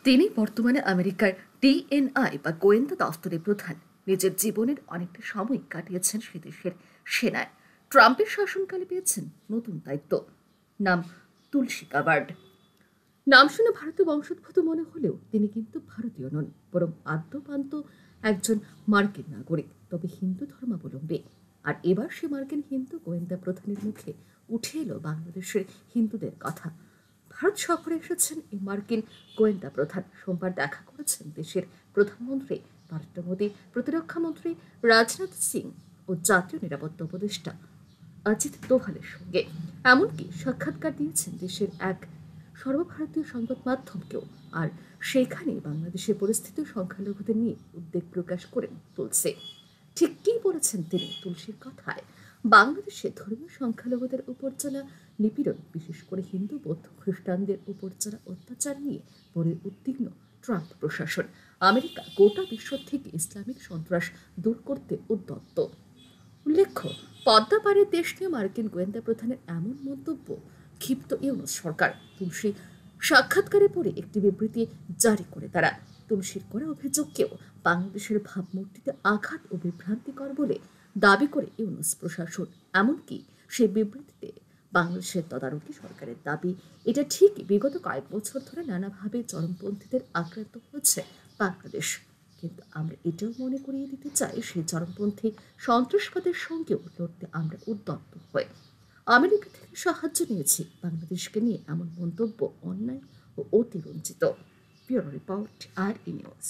তিনি বর্তমানে আমেরিকার ডিএনআই বা গোয়েন্দা দপ্তরের প্রধান। নিজের জীবনের অনেকটা সময় কাটিয়েছেন সে দেশের সেনায়। ট্রাম্পের শাসনকালে পেয়েছেন নতুন দায়িত্ব। নাম তুলসী গাবার্ড। নাম শুনে ভারতীয় বংশোদ্ভূত মনে হলেও তিনি কিন্তু ভারতীয় নন, বরং আদ্যপান্ত একজন মার্কিন নাগরিক, তবে হিন্দু ধর্মাবলম্বী। আর এবার সে মার্কিন হিন্দু গোয়েন্দা প্রধানের মুখে উঠে এলো বাংলাদেশের হিন্দুদের কথা। ভারত সফরে এসেছেন এই মার্কিন গোয়েন্দা প্রধান। সোমবার দেখা করেছেন দেশের প্রধানমন্ত্রী নরেন্দ্র মোদী, প্রতিরক্ষামন্ত্রী রাজনাথ সিং ও জাতীয় নিরাপত্তা উপদেষ্টা অজিত দোভালের সঙ্গে। এমনকি সাক্ষাৎকার দিয়েছেন দেশের এক সর্বভারতীয় সংবাদ মাধ্যমকেও। আর সেখানে বাংলাদেশের পরিস্থিতি সংখ্যালঘুদের নিয়ে উদ্বেগ প্রকাশ করেন তুলসী। ঠিক কী বলেছেন তিনি তুলসীর কথায়? বাংলাদেশে ধর্মীয় সংখ্যালঘুদের উপর চলা নিপীড়ন, বিশেষ করে হিন্দু, বৌদ্ধ, খ্রিস্টানদের উপর চলা অত্যাচার নিয়ে বড়ই উদ্বিগ্ন ট্রাম্প প্রশাসন। আমেরিকা গোটা বিশ্ব থেকে ইসলামিক সন্ত্রাস দূর করতে উদ্যত। উল্লেখ্য, পদ্মা পাড়ের দেশ নিয়ে মার্কিন গোয়েন্দা প্রধানের এমন মন্তব্য ক্ষিপ্ত ইউনূস সরকার। তুলসী সাক্ষাৎকারে পরে একটি বিবৃতি জারি করে তারা তুলসীর করা অভিযোগকেও বাংলাদেশের ভাবমূর্তিতে আঘাত ও বিভ্রান্তিকর বলে দাবি করে ইউনূস প্রশাসন। এমনকি সেই বিবৃতিতে বাংলাদেশের তদারকি সরকারের দাবি, এটা ঠিকই বিগত কয়েক বছর ধরে নানাভাবে চরমপন্থীদের আক্রান্ত হয়েছে বাংলাদেশ, কিন্তু আমরা এটাও মনে করিয়ে দিতে চাই সেই চরমপন্থী সন্ত্রাসবাদের সঙ্গেও লড়তে আমরা উদ্যত হই। আমেরিকা থেকে সাহায্য নিয়েছি, বাংলাদেশকে নিয়ে এমন মন্তব্য অন্যায় ও অতিরঞ্জিত। ব্যুরো রিপোর্ট, আর ই নিউজ।